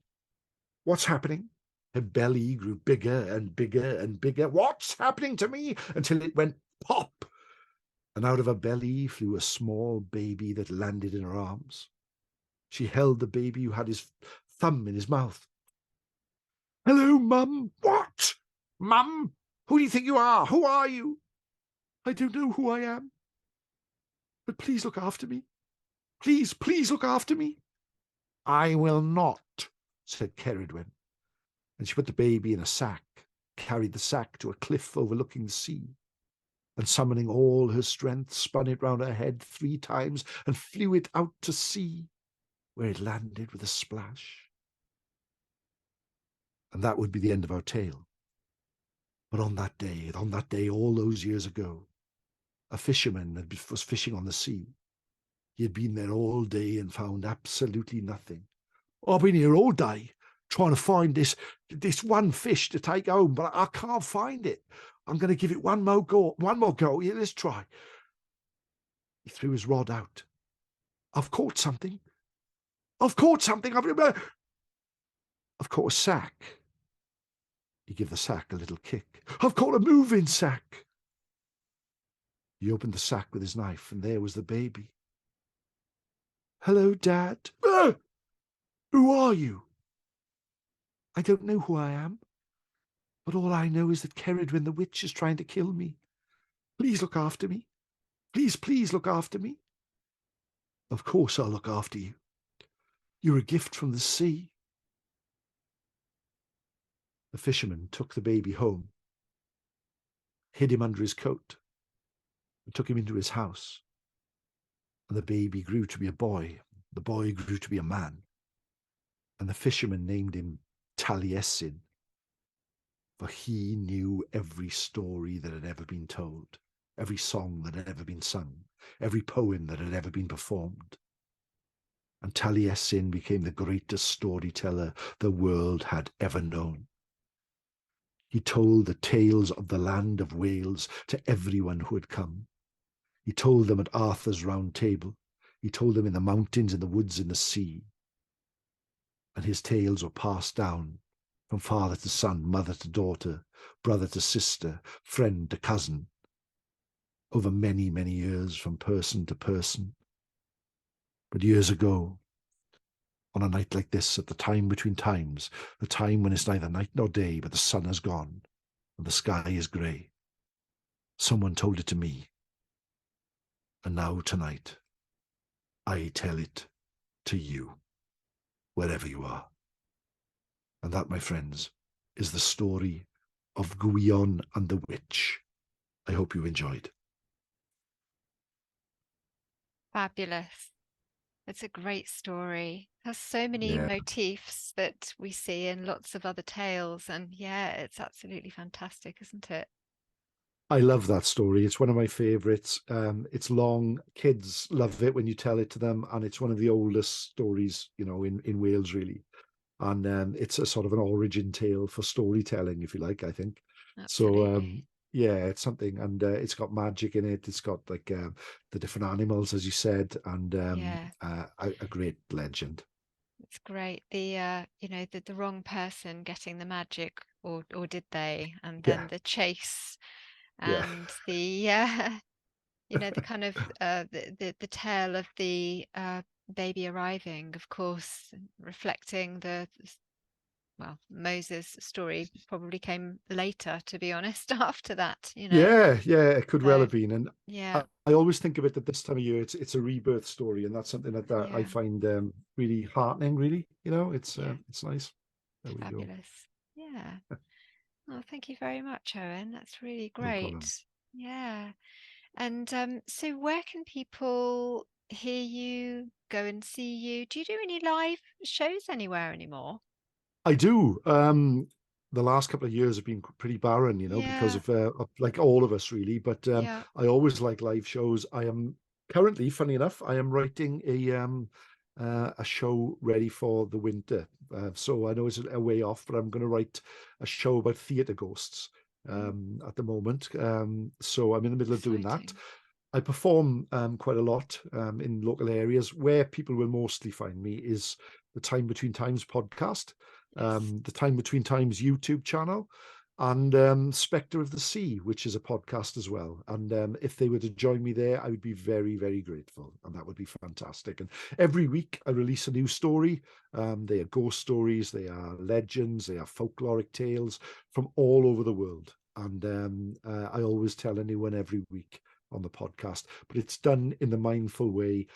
What's happening? Her belly grew bigger and bigger and bigger. What's happening to me? Until it went pop. And out of her belly flew a small baby that landed in her arms. She held the baby who had his thumb in his mouth. Hello, Mum. What? Mum? Who do you think you are? Who are you? I don't know who I am. But please look after me. Please look after me. I will not, said Ceridwen. And she put the baby in a sack, carried the sack to a cliff overlooking the sea, and summoning all her strength, spun it round her head 3 times and flew it out to sea, where it landed with a splash. And that would be the end of our tale. But on that day, all those years ago, a fisherman was fishing on the sea. He had been there all day and found absolutely nothing. I've been here all day trying to find this one fish to take home, but I can't find it. I'm going to give it one more go. Yeah, let's try. He threw his rod out. I've caught something. I've caught a sack. He gave the sack a little kick. I've caught a moving sack. He opened the sack with his knife, and there was the baby. Hello, Dad. Who are you? I don't know who I am, but all I know is that Ceridwen the witch is trying to kill me. Please look after me. Please look after me. Of course I'll look after you. You're a gift from the sea. The fisherman took the baby home, hid him under his coat, and took him into his house. And the baby grew to be a boy. The boy grew to be a man. And the fisherman named him Taliesin, for he knew every story that had ever been told, every song that had ever been sung, every poem that had ever been performed. And Taliesin became the greatest storyteller the world had ever known. He told the tales of the land of Wales to everyone who had come. He told them at Arthur's round table. He told them in the mountains, in the woods, in the sea. And his tales were passed down from father to son, mother to daughter, brother to sister, friend to cousin, over many, many years from person to person. But years ago, on a night like this, at the time between times, the time when it's neither night nor day, but the sun has gone and the sky is grey, Someone told it to me, and now tonight I tell it to you, wherever you are. And that, my friends, is the story of Gwion and the Witch. I hope you enjoyed. Fabulous. It's a great story. Has so many Yeah, motifs that we see in lots of other tales. And yeah, it's absolutely fantastic, isn't it? I love that story. It's one of my favorites. It's long. Kids love it when you tell it to them, and it's one of the oldest stories, in Wales, really. And it's a sort of an origin tale for storytelling, if you like, I think. So, Absolutely. yeah, it's something, and it's got magic in it. It's got like the different animals, as you said, and Yeah, a great legend. it's great. The wrong person getting the magic, or did they? And Yeah, then the chase yeah. and the the kind of the tale of the baby arriving, of course, reflecting well, Moses' story probably came later, to be honest, after that. Yeah, it could well So have been. And yeah, I always think of it that this time of year, it's a rebirth story, and that's something that I yeah, find really heartening. Really, yeah, it's nice. There we go. fabulous. Yeah. Oh, thank you very much, Owen. That's really No problem. great. Yeah. And so where can people hear you, go and see you? Do you do any live shows anywhere anymore? I do. The last couple of years have been pretty barren, because Yeah, of like all of us really. But yeah. I always like live shows. I am currently, funny enough, I am writing a show ready for the winter. So I know it's a way off, but I'm going to write a show about theatre ghosts Oh, at the moment. So I'm in the middle of doing that. exciting. I perform quite a lot in local areas. Where people will mostly find me is the Time Between Times podcast, Yes. the Time Between Times YouTube channel, and Spectre of the Sea, which is a podcast as well. And if they were to join me there, I would be very, very grateful, and that would be fantastic. And every week I release a new story. They are ghost stories, they are legends, they are folkloric tales from all over the world. And I always tell anyone every week on the podcast, but it's done in the mindful way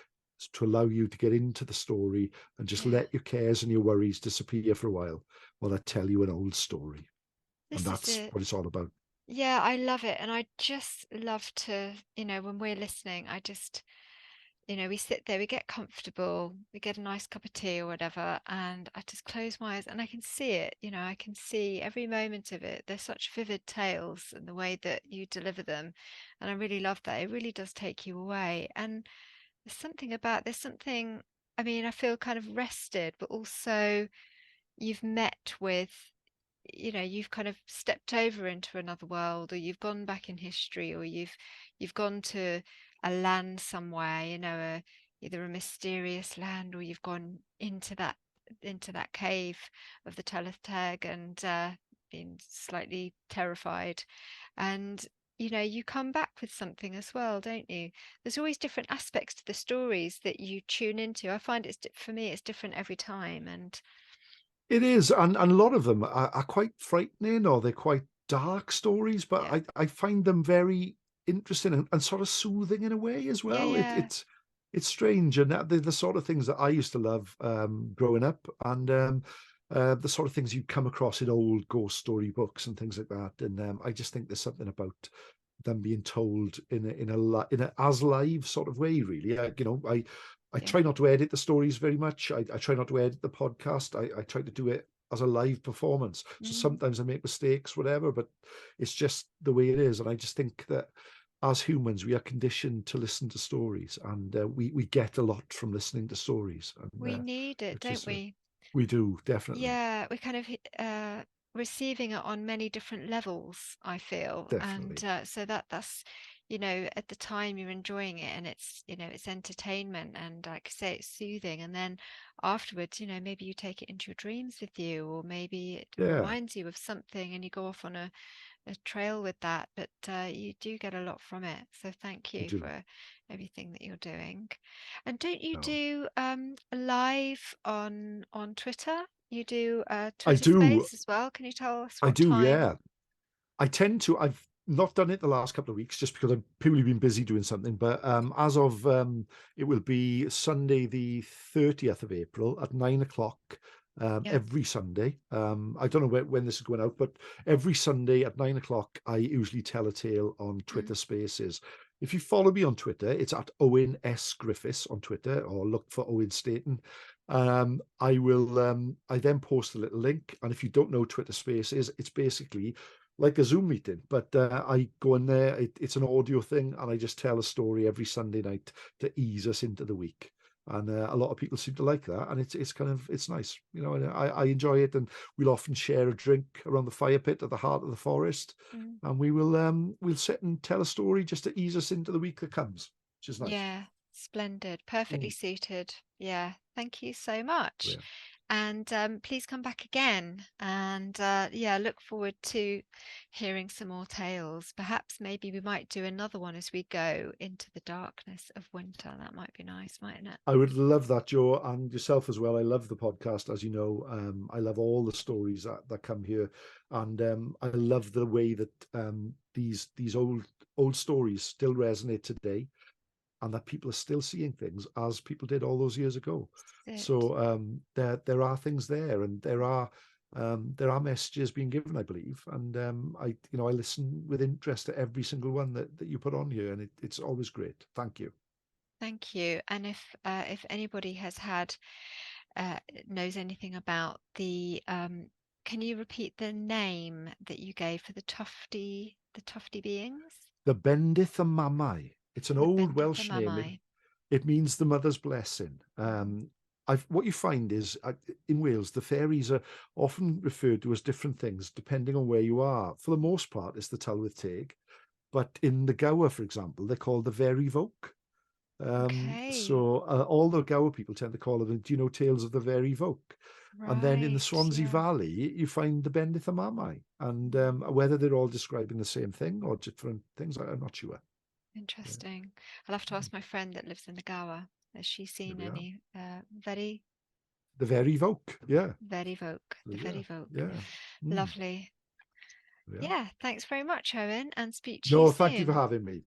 to allow you to get into the story and just Yeah. let your cares and your worries disappear for a while I tell you an old story. And This is that's it. what it's all about. Yeah, I love it. And I just love to, when we're listening, we sit there, we get comfortable, we get a nice cup of tea or whatever, and I just close my eyes and I can see it. I can see every moment of it. They're such vivid tales and the way that you deliver them. And I really love that. It really does take you away. And there's something, I mean, I feel kind of rested, but also you've met with, you've kind of stepped over into another world, or you've gone back in history, or you've gone to a land somewhere, either a mysterious land, or you've gone into that cave of the Tylwyth Teg and been slightly terrified. And you come back with something as well, don't you? There's always different aspects to the stories that you tune into. I find for me, it's different every time. And It is, and a lot of them are quite frightening, or they're quite dark stories, but yeah, I find them very interesting and sort of soothing in a way as yeah, well. yeah, It's strange, and they're the sort of things that I used to love growing up, and the sort of things you come across in old ghost story books and things like that. And I just think there's something about them being told in a as live sort of way. Really, I yeah. try not to edit the stories very much. I try not to edit the podcast. I try to do it as a live performance. So Mm. sometimes I make mistakes, whatever, but it's just the way it is. And I just think that as humans, we are conditioned to listen to stories, and we get a lot from listening to stories, and We need it, which don't is we? we do definitely, Yeah, we're kind of receiving it on many different levels, I feel. And definitely, so that's, at the time you're enjoying it and it's entertainment and like I say, it's soothing. And then afterwards, maybe you take it into your dreams with you, or maybe it yeah, reminds you of something and you go off on a trail with that, but you do get a lot from it. So thank we you do. for everything that you're doing. And don't you No, do live on Twitter? You do I Twitter do, Space as well. Can you tell us I what do, time? yeah. I tend to. not done it the last couple of weeks just because I've purely been busy doing something. But as of it will be Sunday, the 30th of April at 9 o'clock. Yeah. Every Sunday. I don't know when this is going out, but every Sunday at 9 o'clock, I usually tell a tale on Twitter Spaces. If you follow me on Twitter, it's at Owen S. Griffiths on Twitter, or look for Owen Staton. I will. I then post a little link, and if you don't know Twitter Spaces, it's basically like a Zoom meeting, but I go in there. It's an audio thing, and I just tell a story every Sunday night to ease us into the week. And a lot of people seem to like that, and it's nice, And I enjoy it. And we'll often share a drink around the fire pit at the heart of the forest, and we'll sit and tell a story just to ease us into the week that comes, which is nice. Yeah, splendid. Perfectly Mm. suited. Yeah, thank you so much. Yeah. And please come back again. And yeah, look forward to hearing some more tales. Perhaps maybe we might do another one as we go into the darkness of winter. That might be nice, mightn't it? I would love that, Joe, and yourself as well. I love the podcast, as you know. I love all the stories that come here, and I love the way that these old stories still resonate today, and that people are still seeing things as people did all those years ago. That's it. So there are things there, and there are messages being given, I believe, and I listen with interest to every single one that you put on here, and it's always great. Thank you. Thank you. And if anybody has had knows anything about can you repeat the name that you gave for the tufty beings? The Bendith y Mamau. It's an The old Bendith Welsh name. Mamai. It means the mother's blessing. What you find is in Wales, the fairies are often referred to as different things depending on where you are. For the most part, it's the Tylwyth Teg, but in the Gower, for example, they're called the Very Folk. Okay. So all the Gower people tend to call them, do you know, Tales of the Very Folk? And then in the Right. Swansea Yeah. Valley, you find the Bendith y Mamau. And whether they're all describing the same thing or different things, I'm not sure. Yeah. Interesting. I'll have to ask my friend that lives in the Gower. Has she There seen we are. any The Very Folk. Yeah. very folk? The Yeah. very folk. Yeah. Mm. Lovely. Yeah. Yeah. Thanks very much, Owen, and speak to you No, thank you for soon. having me.